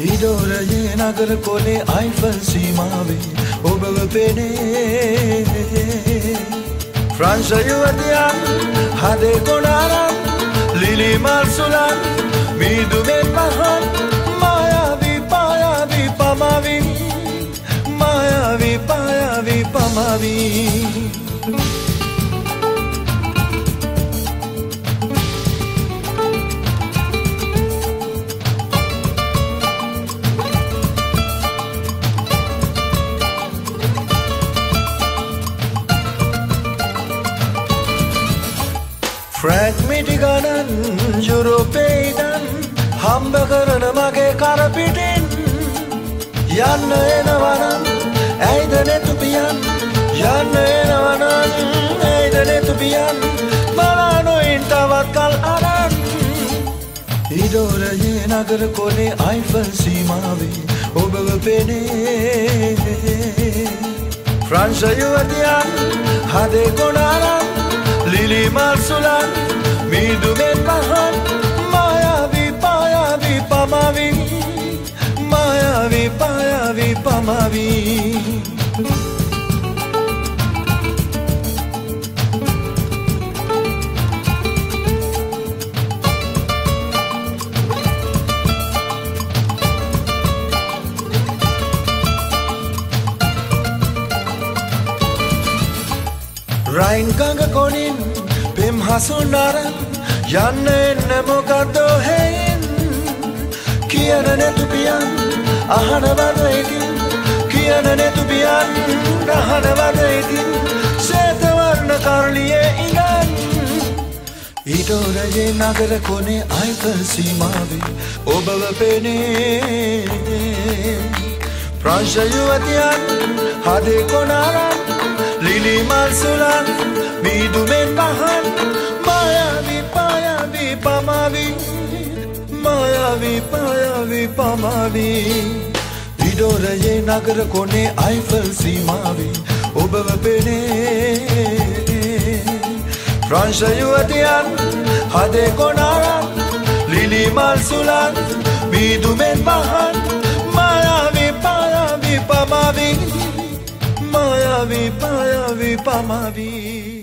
ඉඩෝරයේ නගර කොනේ අයිෆල් සීමාවේ ඔබව පෙනේ ෆ්‍රාන්ස් යුවතියන් හදේ කොනාරම් ලිලි මල් සුලන් මීදුමෙන් පහන් මායාවී පායාවී පමාවී මායාවී පායාවී පමාවී ෆ්‍රැන්ක් මිටි ගණන් යුරෝපේයිදන් හම්බ කරන මගේ කරපිටින් යන්න එනවනම් ඇයිද නෙතුපියන් යන්න එනවනම් ඇයිද නෙතුපියන් බලානොයින් තවත් කල් අරන් ඉඩෝරයේ නගර කොනේ අයිෆල් සීමාවේ ඔබව පෙනේ ෆ්‍රාන්ස් යුවතියන් හදේ කොනාරම් ලිලි මල් සුලන් මීදුමෙන් පහන් මායාවී පායාවී පමාවී මායාවී පායාවී පමාවී රයින් ගඟ කොනින් පෙම් හසුන් අරන් යන්න එන්න මොකද්දෝ හේන් කියන නෙතුපියන් අහනවද ඉතින් කියන නෙතුපියන් අහනවද ඉතින් ශ්වේතවර්ණ කරලියේ ඉඳන් ඉඩෝරයේ නගර කොනේ අයිෆල් සීමාවේ ඔබව පෙනේ ෆ්‍රාන්ස් යුවතියන් හදේ කොනාරම් ලිලි මල් සුලන් මීදුමෙන් පහන් මායාවී පායාවී පමාවී මායාවී පායාවී පමාවී ඉඩෝරයේ නගර කොනේ අයිෆල් සීමාවේ ඔබව පෙනේ ෆ්‍රාන්ස් යුවතියන් හදේ කොනාරම් ලිලි මල් සුලන් මීදුමෙන් පහන් මායාවී පායාවී පමාවී මායාවී පායාවී පමාවී